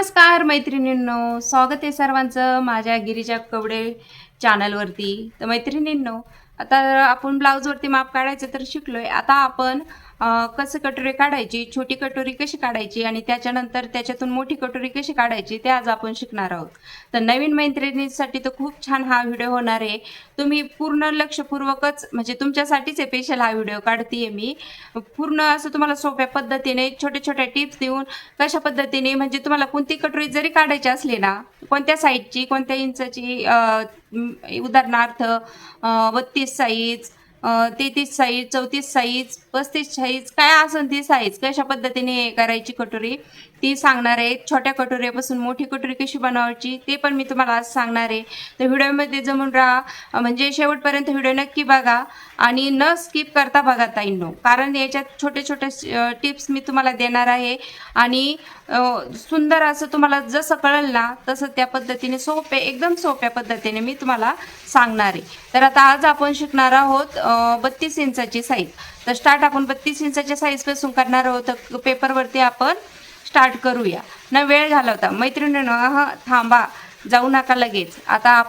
नमस्कार मैत्रिणींनो, स्वागत आहे सर्वांचं माझ्या गिरिजा कवडे चॅनलवरती. तर मैत्रिणींनो, आता आपण ब्लाऊजवरती माप काढायचं तर शिकलोय. आता आपण कसं कटोरी काढायची, छोटी कटोरी कशी काढायची आणि त्याच्यानंतर त्याच्यातून मोठी कटोरी कशी काढायची ते आज आपण शिकणार आहोत. तर नवीन मैत्रिणींसाठी तर खूप छान हा व्हिडिओ होणार आहे. तुम्ही पूर्ण लक्षपूर्वकच म्हणजे तुमच्यासाठीच स्पेशल हा व्हिडिओ काढतेय मी. पूर्ण असं तुम्हाला सोप्या पद्धतीने छोटे छोटे टिप्स देऊन कशा पद्धतीने म्हणजे तुम्हाला कोणती कटोरी जरी काढायची असली ना, कोणत्या साईजची, कोणत्या इंचाची उदाहरणार्थ 32 साईज, 33 साईज, 34 साईज, 35 साईज, काय असेल ती साईज कशा पद्धतीने करायची कटोरी ती सांगणार आहे. छोट्या कटोरीपासून मोठी कटोरी कशी बनवायची ते पण मी तुम्हाला आज सांगणार आहे. तर व्हिडिओमध्ये जमून राहा, म्हणजे शेवटपर्यंत व्हिडिओ नक्की बघा आणि न स्किप करता बघा ताईंनो, कारण याच्यात छोटे छोटे टिप्स मी तुम्हाला देणार आहे आणि सुंदर असं तुम्हाला जसं कळलं ना तसं त्या पद्धतीने एकदम सोप्या पद्धतीने मी तुम्हाला सांगणार आहे. तर आता आज आपण शिकणार आहोत 32 इंचाची साईज. तर स्टार्ट आपण 32 इंचाच्या साईजपासून करणार आहोत. पेपरवरती आपण स्टार्ट करूया, न वेळ घालवता. मैत्रिणींनो, थांबा, जाऊ नका लगेच. आता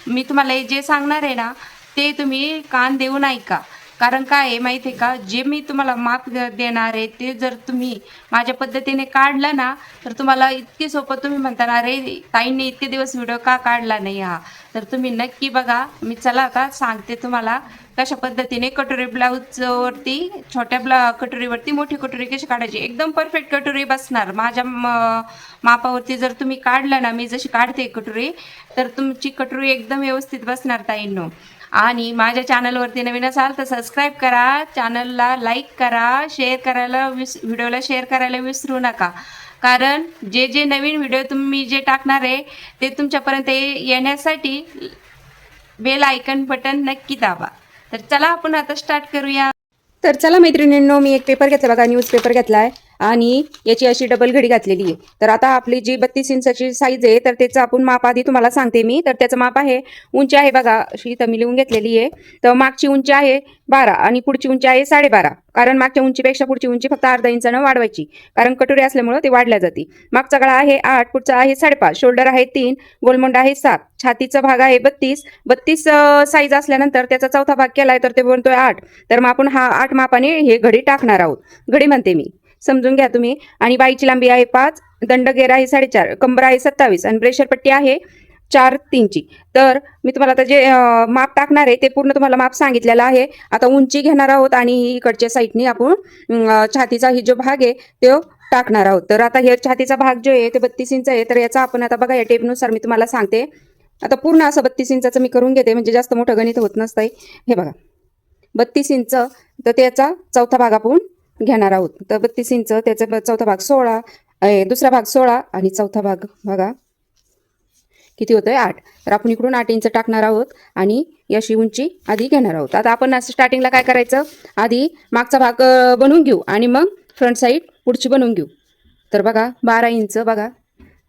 मी तुम्हाला जे सांगणार आहे ना ते तुम्ही कान देऊन ऐका. कारण काय आहे माहिती आहे का, जे मी तुम्हाला माप देणार आहे ते जर तुम्ही माझ्या पद्धतीने काढलं ना तर तुम्हाला इतके सोपं, तुम्ही म्हणता अरे ताईंनी इतके दिवस व्हिडिओ का काढला नाही हा, तर तुम्ही नक्की बघा. मी चला आता सांगते तुम्हाला कशा पद्धतीने कटोरी ब्लाऊजवरती छोट्या कटोरीवरती मोठी कटोरी कशी काढायची. एकदम परफेक्ट कटोरी बसणार माझ्या मापावरती. जर तुम्ही काढलं ना मी जशी काढते कटोरी, तर तुमची कटोरी एकदम व्यवस्थित बसणार ताईंनो. आणि माझ्या चॅनलवरती नवीन असाल तर सबस्क्राईब करा, चॅनलला लाईक करा, व्हिडिओला शेअर करायला विसरू नका. कारण जे नवीन व्हिडिओ तुम्ही जे टाकणार आहे ते तुमच्यापर्यंत येण्यासाठी बेल आयकन बटन नक्की दाबा. तर चला आपण आता स्टार्ट करूया. तर चला मैत्रिणींनो, मी एक पेपर घेतला बघा, न्यूजपेपर घेतलाय आणि याची अशी डबल घडी घातलेली आहे. तर आता आपली जी 32 इंचाची साईज आहे तर त्याचं आपण माप आधी तुम्हाला सांगते मी. तर त्याचं माप आहे, उंची आहे बघा अशी इथं मी लिहून घेतलेली आहे. तर मागची उंची आहे 12 आणि पुढची उंची आहे 12.5. कारण मागच्या उंचीपेक्षा पुढची उंची फक्त अर्धा इंचानं वाढवायची, कारण कटोरी असल्यामुळे ते वाढल्या जाते. मागचा गळा आहे 8, पुढचा आहे 5.5, शोल्डर आहे 3, गोलमोंड आहे 7, छातीचा भाग आहे 32 साईज असल्यानंतर त्याचा चौथा भाग केलाय तर ते बनतोय 8. तर मग आपण हा 8 मापाने हे घडी टाकणार आहोत. घडी म्हणते मी, समजून घ्या तुम्ही. आणि बाईची लांबी आहे 5, दंडगेर आहे 4.5, कंबर आहे 27 आणि प्रेशर पट्टी आहे 4-3ची. तर मी तुम्हाला आता जे माप टाकणार आहे ते पूर्ण तुम्हाला माप सांगितलेलं आहे. आता उंची घेणार आहोत आणि इकडच्या साईडनी आपण छातीचा ही जो भाग आहे तो टाकणार आहोत. तर आता हे छातीचा भाग जो आहे ते 32 इंच आहे. तर याचा आपण आता बघा या टेपनुसार मी तुम्हाला सांगते. आता पूर्ण असं 32 इंचाचं मी करून घेते, म्हणजे जास्त मोठं गणित होत नसतंय. हे बघा 32 इंच, तर त्याचा चौथा भाग आपण घेणार आहोत. तर 32 इंच, त्याचा चौथा भाग 16, दुसरा भाग 16 आणि चौथा भाग बघा किती होतोय 8. तर आपण इकडून 8 इंच टाकणार आहोत आणि याशी उंची आधी घेणार आहोत. आता आपण असं स्टार्टिंगला काय करायचं, आधी मागचा भाग बनवून घेऊ आणि मग फ्रंट साईड पुढची बनवून घेऊ. तर बघा 12 इंच, बघा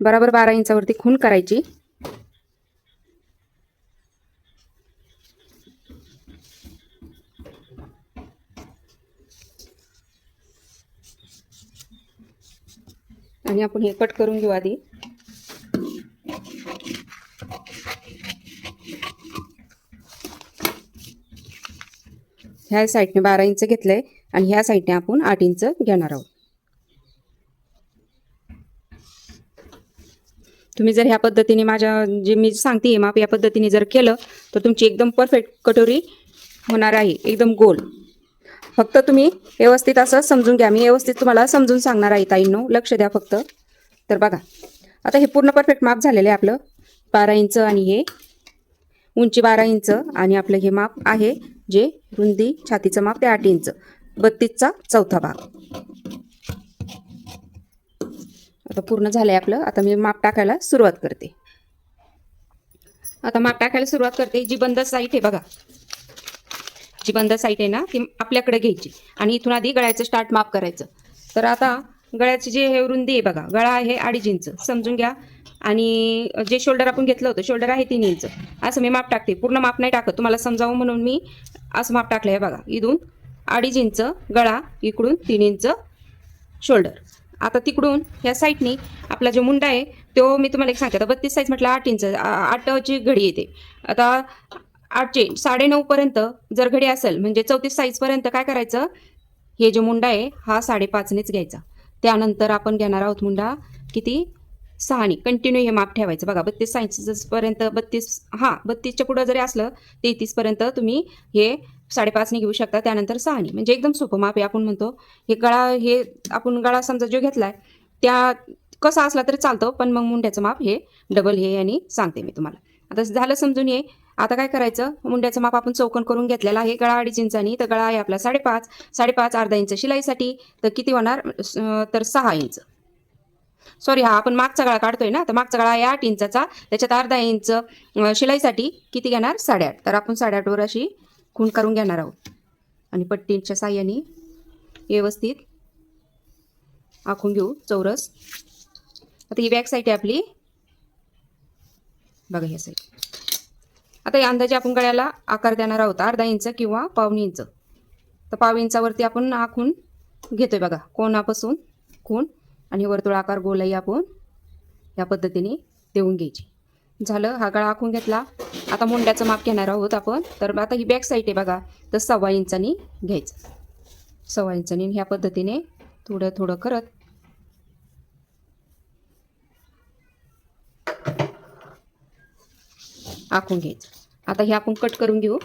बरोबर 12 इंचावरती खूण करायची. आणि आपण हे कट करून घेऊ आधी. ह्या साईडने 12 इंच घेतलंय आणि ह्या साईडने आपण 8 इंच घेणार आहोत. तुम्ही जर ह्या पद्धतीने माझ्या जे मी सांगते माप या पद्धतीने जर केलं तर तुमची एकदम परफेक्ट कटोरी होणार आहे, एकदम गोल. फक्त तुम्ही व्यवस्थित असं समजून घ्या, मी व्यवस्थित तुम्हाला समजून सांगणार आहे ताईंनो, लक्ष द्या फक्त. तर बघा आता हे पूर्ण परफेक्ट माप झालेलं आहे आपलं 12 इंच आणि हे उंची 12 इंच आणि आपलं हे माप आहे जे रुंदी छातीचं माप ते 8 इंच, 32चा चौथा भाग. आता पूर्ण झालंय आपलं. आता मी माप टाकायला सुरुवात करते. आता माप टाकायला सुरुवात करते. जी बंद साईड आहे बघा, जी बंद साईड आहे ना ती आपल्याकडे घ्यायची आणि इथून आधी गळ्याचं स्टार्ट माप करायचं. तर आता गळ्याची जे हे रुंदी आहे बघा, गळा आहे 2.5 इंच समजून घ्या. आणि जे शोल्डर आपण घेतलं होतं शोल्डर आहे 3 इंच. असं मी माप टाकते, पूर्ण माप नाही टाकत, तुम्हाला समजावं म्हणून मी असं माप टाकलं आहे बघा. इथून 2.5 इंच गळा, इकडून 3 इंच शोल्डर आता तिकडून ह्या साईडनी आपला जो मुंडा आहे तो मी तुम्हाला एक सांगते. आता 32 साईज म्हटलं 8 इंच 8ची घडी येते. आता 8चे 9.5 पर्यंत जर घडी असेल म्हणजे 34 साईज पर्यंत काय करायचं, हे जो मुंडा आहे हा 5.5नेच घ्यायचा. त्यानंतर आपण घेणार आहोत मुंडा किती 6ने. कंटिन्यू हे माप ठेवायचं बघा. 32 साईज पर्यंत 32च्या पुढं जरी असलं 33 पर्यंत तुम्ही हे 5.5ने घेऊ शकता. त्यानंतर 6ने. म्हणजे एकदम सोपं माप आहे. आपण म्हणतो हे आपण गळा समजा जो घेतलाय त्या कसा असला तरी चालतो, पण मग मुंड्याचं माप हे डबल हे आणि सांगते मी तुम्हाला. आता झालं समजून ये. आता काय करायचं, मुंड्याचं माप आपण चौकोन करून घेतलेला आहे. गळा 2.5 इंचानी, तर गळा आहे आपला 5.5 अर्धा इंच शिलाईसाठी, तर किती होणार तर 6 इंच. सॉरी, हा आपण मागचा गळा काढतोय ना, तर मागचा गळा आहे 8 इंचाचा, त्याच्यात अर्धा इंच शिलाईसाठी किती घेणार 8.5. तर आपण 8.5वर अशी खूण करून घेणार आहोत आणि पट्टीच्या साह्याने व्यवस्थित आखून घेऊ चौरस. आता ही बॅक साईड आहे आपली बघा, ह्या साईड. आता या अंदाजे आपण गळ्याला आकार देणार आहोत अर्धा इंच किंवा 1.25 इंच. तर 1.25 इंचावरती आपण आखून घेतोय बघा, कोणापासून खूण आणि वर्तुळ आकार गोलाई आपण या पद्धतीने देऊन घ्यायची. झालं, हा गळा आखून घेतला. आता मुंड्याचं माप घेणार आहोत आपण. तर आता ही बॅक साईड आहे बघा, तर 1.25 इंचानी घ्यायचं. 1.25 इंचानी ह्या पद्धतीने थोडं थोडं करत आखून घ्यायचं. आता हे आपण कट करून घेऊ.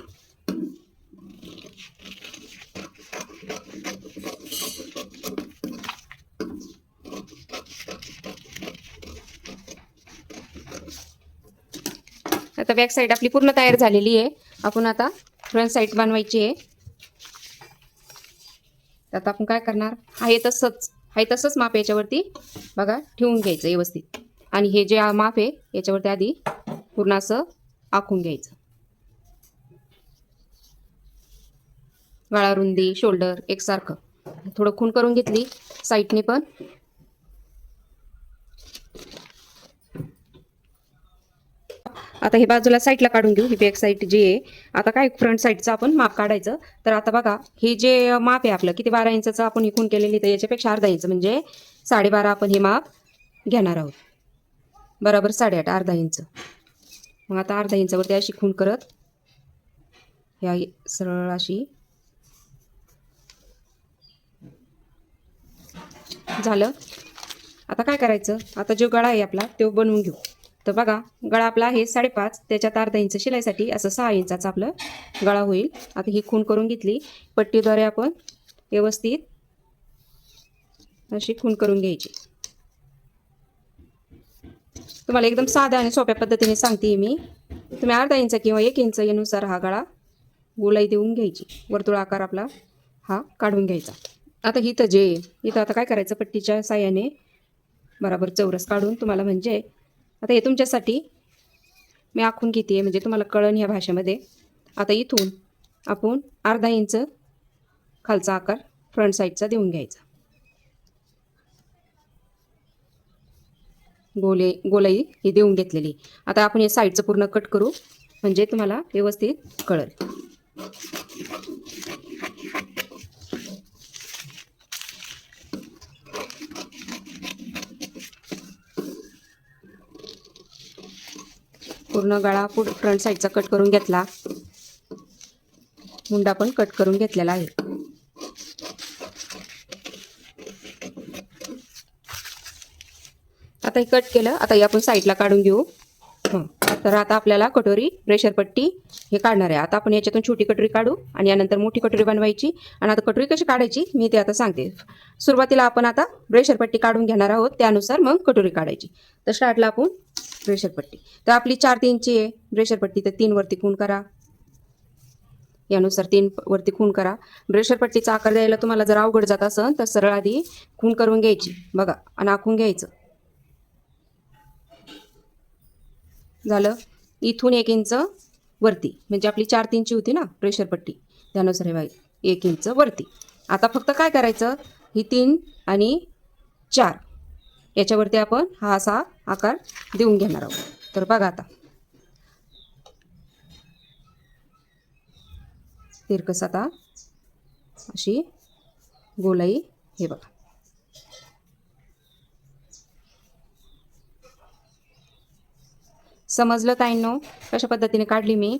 आता बॅक साईड आपली पूर्ण तयार झालेली आहे. आपण आता फ्रंट साईड बनवायची आहे. आता आपण काय करणार, आहे तसंच माप याच्यावरती बघा ठेवून घ्यायचं व्यवस्थित. आणि हे जे माप आहे याच्यावरती आधी पूर्ण असं आखून घ्यायचं. गळा रुंदी शोल्डर एकसारखं थोडं खूण करून घेतली साईडने पण. आता हे बाजूला साईडला काढून घेऊ. ही बॅक साईड जी आहे. आता काय फ्रंट साईडचं आपण माप काढायचं. तर आता बघा, हे जे माप आहे आपलं किती 12 इंचाचं आपण ही खूण केलेली, तर याच्यापेक्षा अर्धा इंच म्हणजे 12.5 आपण हे माप घेणार आहोत. बरोबर 8.5 अर्धा इंच. मग आता अर्धा इंचावरती अशी खूण करत ह्या सरळ अशी. झालं. आता काय करायचं, आता जो गळा आहे आपला तो बनवून घेऊ. तर बघा, गळा आपला आहे 5.5, त्याच्यात अर्धा इंच शिलाईसाठी असं 6 इंचाचा आपलं गळा होईल. आता ही खूण करून घेतली. पट्टीद्वारे आपण व्यवस्थित अशी खूण करून घ्यायची. तुम्हाला एकदम साध्या आणि सोप्या पद्धतीने सांगते मी. तुम्ही अर्धा इंच किंवा 1 इंच यानुसार हा गळा गोलाई देऊन घ्यायची. वर्तुळ आकार आपला हा काढून घ्यायचा. आता इथं आता काय करायचं, पट्टीच्या साह्याने बराबर चौरस काढून तुम्हाला म्हणजे आता हे तुमच्यासाठी मी आखून घेते म्हणजे तुम्हाला कळण ह्या भाषेमध्ये. आता इथून आपण अर्धा इंच खालचा आकार फ्रंट साईडचा देऊन घ्यायचा. गोलाई ही देऊन घेतलेली. आता आपण हे साईडचं पूर्ण कट करू म्हणजे तुम्हाला व्यवस्थित कळेल. पूर्ण गळा फ्रंट साईडचा कट करून घेतला. मुंडा पण कट करून घेतलेला आहे. आता हे कट केलं. आता हे आपण साईडला काढून घेऊ. तर आता आपल्याला कटोरी प्रेशर पट्टी हे काढणार आहे. आता आपण याच्यातून छोटी कटोरी काढू आणि यानंतर मोठी कटोरी बनवायची. आणि आता कटोरी कशी काढायची मी ते आता सांगते. सुरुवातीला आपण आता प्रेशर पट्टी काढून घेणार आहोत, त्यानुसार मग कटोरी काढायची. तर स्टार्टला आपण प्रेशर पट्टी, तर आपली 4-3ची आहे प्रेशर पट्टी, तर 3 वरती खूण करा. यानुसार 3 वरती खूण करा. प्रेशर पट्टीचा आकार द्यायला तुम्हाला जर अवघड जात असेल तर सरळ आधी खूण करून घ्यायची बघा आणि आखून घ्यायचं. झालं. इथून 1 इंच वरती म्हणजे आपली 4-3ची होती ना प्रेशर पट्टी, त्यानुसार हे 1 इंच वरती. आता फक्त काय करायचं, ही 3 आणि 4 याच्यावरती आपण हा असा आकार देऊन घेणार आहोत. तर बघा आता तिरकस आता अशी गोलाई हे बघा. समजलं ताईंनो कशा पद्धतीने काढली मी.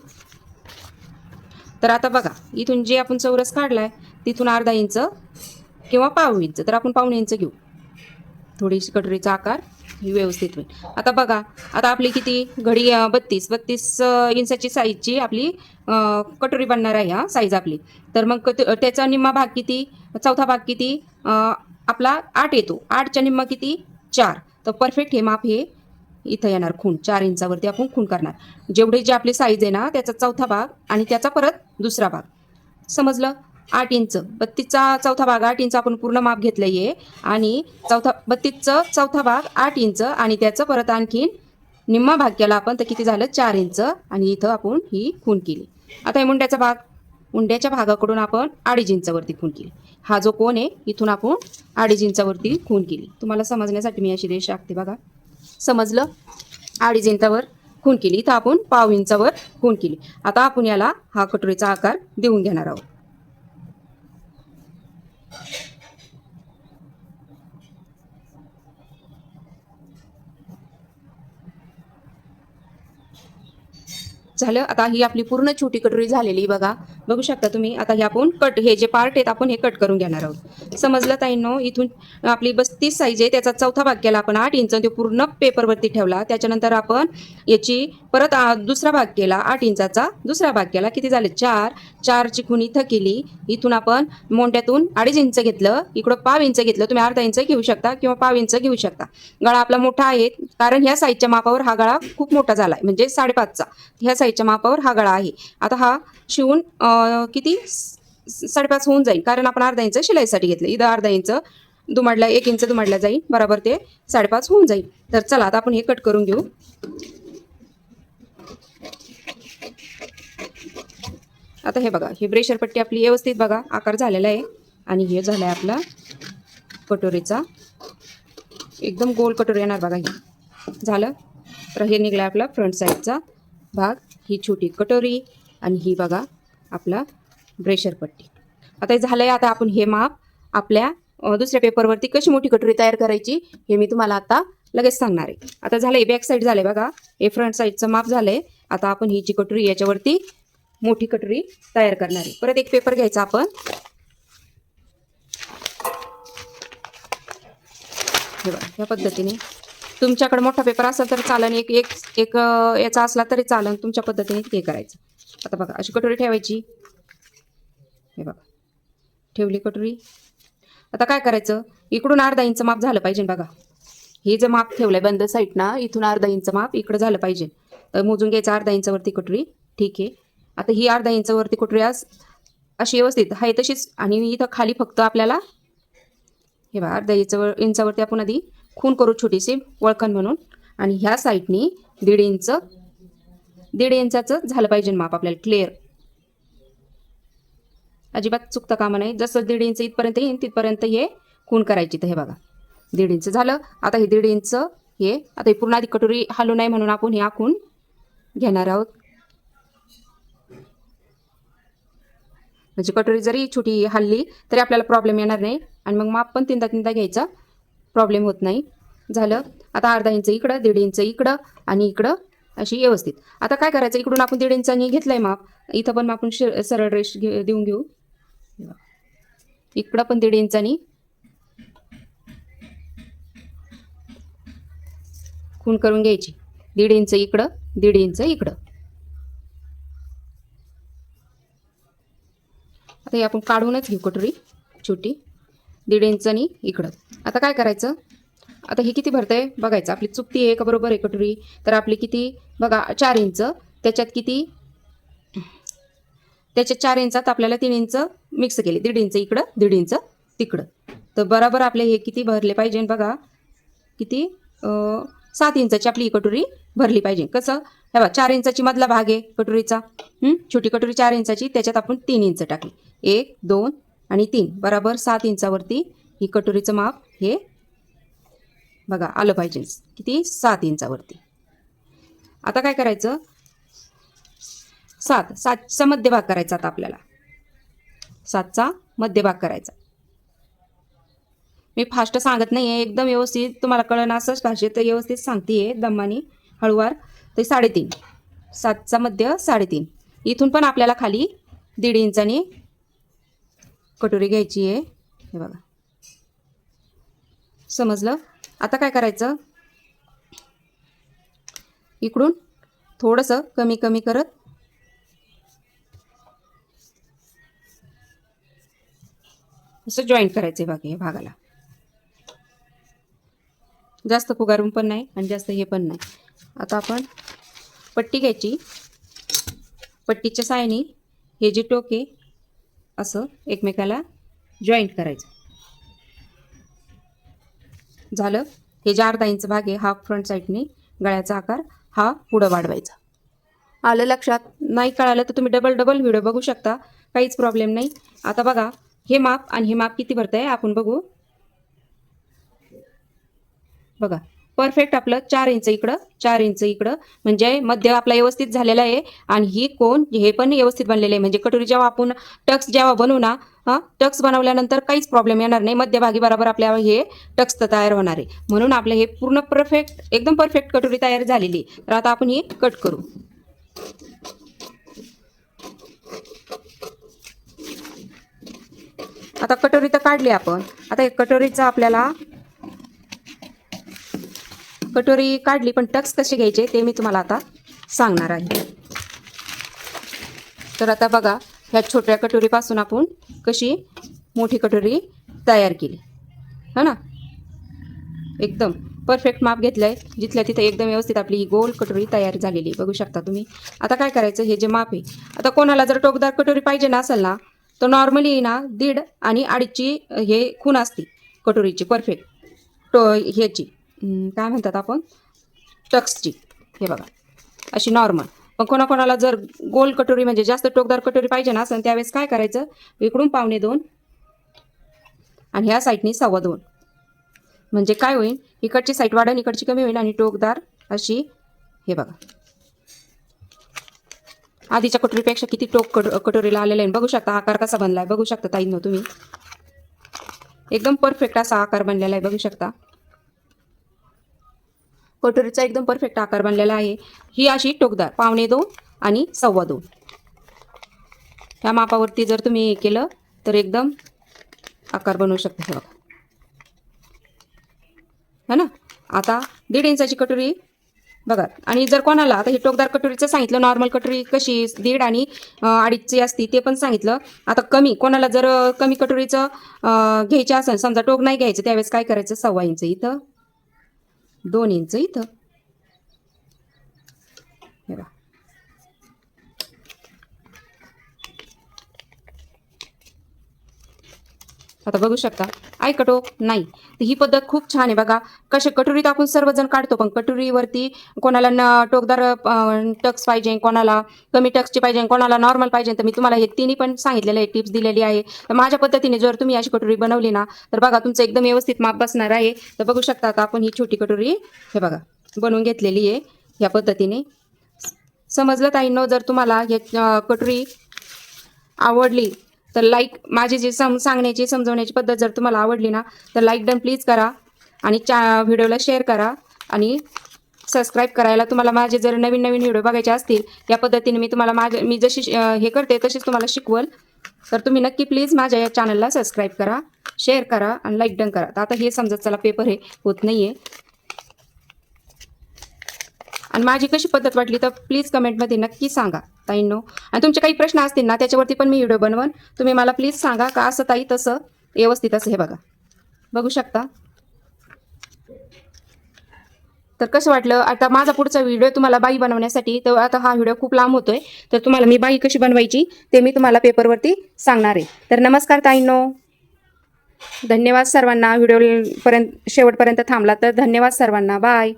तर आता बघा इथून जे आपण चौरस काढलाय तिथून अर्धा इंच किंवा पाव इंच, तर आपण पाऊण इंच घेऊ. थोडीशी कटोरीचा आकार व्यवस्थित होईल. आता बघा आता आपली किती घडी 32 इंचाची साईजची आपली कटोरी बनणार आहे हा साईज आपली. तर मग त्याचा निम्मा भाग किती, चौथा भाग किती, आपला 8 येतो. 8च्या निम्मा किती 4. तर परफेक्ट हे माप हे इथं येणार खूण. 4 इंचावरती आपण खूण करणार. जेवढे जे आपली साईज आहे ना त्याचा चौथा भाग आणि त्याचा परत दुसरा भाग. समजलं. 8 इंच 32चा चौथा भाग 8 इंच आपण पूर्ण माप घेतलं आहे आणि 32चा चौथा भाग 8 इंच आणि त्याचं परत आणखीन निम्मा भाग केला आपण तर किती झालं 4 इंच आणि इथं आपण ही खूण केली. आता हे मुंड्याचा भाग, मुंड्याच्या भागाकडून आपण 2.5 इंचावरती खूण केली. हा जो कोण आहे इथून आपण 2.5 इंचावरती खूण केली. तुम्हाला समजण्यासाठी मी अशी रेष आखते बघा. समजलं. 2.5 इंचावर खूण केली. इथं आपण पाव इंचावर खूण केली. आता आपण याला हा कटोरीचा आकार देऊन घेणार आहोत. झालं. आता ही आपली पूर्ण छोटी कटोरी झालेली बघा, बघू शकता तुम्ही. आता हे आपण हे जे पार्ट आहेत आपण हे कट करून घेणार आहोत. समजलं ताईंनो. इथून आपली 32 साईज आहे त्याचा चौथा भाग केला आपण 8 इंच, तो पूर्ण पेपरवरती ठेवला. त्याच्यानंतर आपण याची परत दुसरा भाग केला 8 इंचाचा दुसरा भाग केला. किती झाले 4. 4ची खूण इथं केली. इथून आपण मोंड्यातून 2.5 इंच घेतलं, इकडं पाव इंच घेतलं. तुम्ही अर्धा इंच घेऊ शकता किंवा पाव इंच घेऊ शकता. गळा आपला मोठा आहे कारण ह्या साईजच्या मापावर हा गळा खूप मोठा झाला आहे, म्हणजे 5.5चा ह्या साईजच्या मापावर हा गळा आहे. आता हा शिवून किती 5.5 होऊन जाईल कारण आपण अर्धा इंच शिलाईसाठी घेतलं. इथं अर्धा इंच दुमडला 1 इंच दुमडला जाईल, बरोबर ते 5.5 होऊन जाईल. तर चला आता आपण हे कट करून घेऊ. आता हे बघा ही ब्रेशर पट्टी आपली व्यवस्थित बघा आकार झालेला आहे आणि हे झालं आहे आपला कटोरीचा एकदम गोल कटोरी येणार बघा. हे झालं. तर हे निघलं आपला फ्रंट साईडचा भाग, ही छोटी कटोरी आणि ही बघा आपला ब्रेशर पट्टी. आता हे झालं आहे. आता आपण हे माप आपल्या दुसऱ्या पेपरवरती कशी मोठी कटोरी तयार करायची हे मी तुम्हाला आता लगेच सांगणार आहे. आता झालं आहे बॅक साईड झालं आहे बघा, हे फ्रंट साईडचं माप झालं आहे. आता आपण ही जी कटोरी याच्यावरती मोठी कटोरी तयार करणार आहे. परत एक पेपर घ्यायचा आपण. हे बघा या पद्धतीने तुमच्याकडे मोठा पेपर असेल तर चालन, एक एक एक याचा असला तरी चालन, तुमच्या पद्धतीने हे करायचं. आता बघा अशी कटोरी ठेवायची. हे बघा ठेवली कटोरी. आता काय करायचं, इकडून अर्धा इंच माप झालं पाहिजे बघा. हे जे माप ठेवलंय बंद साईड ना इथून अर्धा इंच माप इकडं झालं पाहिजे. तर मोजून घ्यायचं अर्धा इंचावरती कटोरी. ठीक आहे. आता ही अर्धा इंचावरती कटोरी अशी व्यवस्थित आहे तशीच आणि इथं खाली फक्त आपल्याला हे बघा अर्धा इंचावरती आपण आधी खूण करू छोटीशी वळखण म्हणून आणि ह्या साईडनी 1.5 इंचाचं झालं पाहिजे माप आपल्याला क्लिअर. अजिबात चुकता कामा नाही. जसं 1.5 इंच इथपर्यंत येईल तिथपर्यंत हे खूण करायची. तर हे बघा 1.5 इंच झालं. आता हे 1.5 इंच हे आता ही पूर्ण आधी कटोरी हलू नाही म्हणून आपण हे आखून घेणार आहोत. म्हणजे कटोरी जरी छोटी हल्ली तरी आपल्याला प्रॉब्लेम येणार नाही आणि मग माप पण तीनदा घ्यायचा, प्रॉब्लेम होत नाही. झालं. आता अर्धा इंच इकडं 1.5 इंच इकडं आणि इकडं अशी व्यवस्थित. आता काय करायचं, इकडून आपण 1.5 इंचानी घेतलंय माप, इथं पण आपण सरळ रेष देऊन घेऊ. इकडं पण 1.5 इंचानी खूण करून घ्यायची. 1.5 इंच इकडं 1.5 इंच इकडं. आता हे आपण काढूनच घेऊ कटोरी छोटी 1.5 इंचानी इकडं. आता काय करायचं, आता हे किती भरतंय बघायचं. आपली चुकती आहे का बरोबर आहे कटोरी. तर आपली किती बघा 4 इंच, त्याच्यात किती त्याच्यात 4 इंचात आपल्याला 3 इंच मिक्स केले. 1.5 इंच इकडं 1.5 इंच तिकडं. तर बरोबर आपले हे किती भरले पाहिजे बघा. किती 7 इंचाची आपली ही कटोरी भरली पाहिजे. कसं हे बघा 4 इंचाची मधला भाग आहे कटोरीचा. छोटी कटोरी 4 इंचाची, त्याच्यात आपण 3 इंच टाकली. 1 2 आणि 3 बरोबर 7 इंचावरती ही कटोरीचं माप हे बघा आलं पाहिजे. किती 7 इंचावरती. आता काय करायचं, 7चा मध्यभाग करायचा. आता आपल्याला 7चा मध्यभाग करायचा. मी फास्ट सांगत नाही आहे, एकदम व्यवस्थित तुम्हाला कळण असंच भाषेत व्यवस्थित सांगते आहे, दमानी हळूवार. ते 3.5, 7चा मध्य 3.5. इथून पण आपल्याला खाली 1.5 इंचानी कटोरी घ्यायची आहे. हे बघा, समजलं? आता काय करायचं, इकडून थोडंसं कमी कमी करत असं जॉईंट करायचं आहे या भागाला. जास्त फुगारून पण नाही आणि जास्त हे पण नाही. आता आपण पट्टी घ्यायची. पट्टीच्या साहाय्याने हे जे टोक आहे असं एकमेकाला जॉईंट करायचं. झालं. हे जे 1/2 इंच भाग आहे हा फ्रंट साईडने गळ्याचा आकार हा पुढं वाढवायचा. आलं लक्षात? नाही कळालं तर तुम्ही डबल व्हिडिओ बघू शकता, काहीच प्रॉब्लेम नाही. आता बघा, हे माप आणि हे माप किती भरतंय आपण बघू. बघा, परफेक्ट आपलं 4 इंच इकडं, 4 इंच इकडं, म्हणजे मध्य आपला व्यवस्थित झालेला आहे. आणि ही कोण हे पण व्यवस्थित बनलेले आहे. म्हणजे कटोरी जेव्हा आपण टक्स जेव्हा बनवू ना, टक्स बनवल्यानंतर काहीच प्रॉब्लेम येणार नाही. मध्यभागी बरोबर आपल्याला हे टक्स तयार होणार आहे. म्हणून आपलं हे पूर्ण परफेक्ट, एकदम परफेक्ट कटोरी तयार झालेली आहे. तर आता आपण ही कट करू. आता कटोरी तर काढली आपण. आता एक कटोरीचा आपल्याला कटोरी काढली, पण टक्स कसे घ्यायचे ते मी तुम्हाला आता सांगणार आहे. तर आता बघा, ह्या छोट्या कटोरीपासून आपण कशी मोठी कटोरी तयार केली, है ना. एकदम परफेक्ट माप घेतलं आहे. जिथल्या तिथं एकदम व्यवस्थित आपली ही गोल कटोरी तयार झालेली बघू शकता तुम्ही. आता काय करायचं, हे जे माप आहे, आता कोणाला जर टोकदार कटोरी पाहिजे ना असेल ना, तर नॉर्मली ना 1.5 आणि 2.5ची हे खूण असते कटोरीची परफेक्ट ह्याची काय म्हणतात आपण, टक्सची. हे बघा, अशी नॉर्मल. पण कोणाकोणाला जर गोल कटोरी म्हणजे जास्त टोकदार कटोरी पाहिजे ना असेल, त्यावेळेस काय करायचं, इकडून 2.25 आणि ह्या साईडनी 2.25. म्हणजे काय होईल, इकडची साईड वाढेल, इकडची कमी होईल आणि टोकदार अशी. हे बघा, आधीच्या कटोरीपेक्षा किती टोक कटोरीला आलेलं आहे बघू शकता. आकार कसा बनला आहे बघू शकता ताईंनो तुम्ही. एकदम परफेक्ट असा आकार बनलेला आहे बघू शकता. कटोरीचा एकदम परफेक्ट आकार बनलेला आहे. ही अशी टोकदार 2.25 आणि 2.25 ह्या मापावरती जर तुम्ही केलं तर एकदम आकार बनवू शकता. हे बघा, है ना. आता 1.5 इंचाची कटोरी बघा. आणि जर कोणाला आता हे टोकदार कटोरीचं सांगितलं, नॉर्मल कटोरी कशी 1.5 आणि 2.5ची असती ते पण सांगितलं. आता कमी कोणाला जर कमी कटोरीचं घ्यायचं असेल, समजा टोक नाही घ्यायचं, त्यावेळेस काय करायचं, 1.25 इंच इथं, 2 इंच इथं. हे बघा, आता बघू शकता. ऐका टोक नाही तर ही पद्धत खूप छान आहे बघा. कसे कटोरीत आपण सर्वजण काढतो, पण कटोरीवरती कोणाला टोकदार टक्स पाहिजे, कोणाला कमी टक्सची पाहिजे, कोणाला नॉर्मल पाहिजे. तर मी तुम्हाला हे तिन्ही पण सांगितलेलं आहे, टिप्स दिलेली आहे. तर माझ्या पद्धतीने जर तुम्ही अशी कटोरी बनवली ना, तर बघा तुमचं एकदम व्यवस्थित माप बसणार आहे. तर बघू शकता, आता आपण ही छोटी कटोरी हे बघा बनवून घेतलेली आहे ह्या पद्धतीने. समजलं ताईंनो? जर तुम्हाला हे कटोरी आवडली तर लाईक, माझी जी सांगण्याची समजवण्याची पद्धत जर तुम्हाला आवडली ना, तर लाईक डन प्लीज करा आणि व्हिडिओला शेअर करा आणि सबस्क्राईब करायला. तुम्हाला माझे जर नवीन नवीन व्हिडिओ बघायचे असतील, या पद्धतीने मी तुम्हाला मी जशी हे करते तशीच तुम्हाला शिकवल. तर तुम्ही नक्की प्लीज माझ्या या चॅनलला सबस्क्राईब करा, शेअर करा आणि लाईक डन करा. तर आता हे समजत चला पेपर हे होत नाही आहे. आणि माझी कशी पद्धत वाटली तर प्लीज कमेंटमध्ये नक्की सांगा ताईंनो. आणि तुमचे काही प्रश्न असतील ना, त्याच्यावरती पण मी व्हिडिओ बनवन. तुम्ही मला प्लीज सांगा का असं ताई तसं व्यवस्थित असं. हे बघा, बघू शकता. तर कसं वाटलं आता माझा पुढचा व्हिडिओ तुम्हाला बाई बनवण्यासाठी. तर आता हा व्हिडिओ खूप लांब होतोय, तर तुम्हाला मी बाई कशी बनवायची ते मी तुम्हाला पेपरवरती सांगणार आहे. तर नमस्कार ताईंनो, धन्यवाद सर्वांना. व्हिडिओ शेवटपर्यंत थांबला तर धन्यवाद सर्वांना. बाय.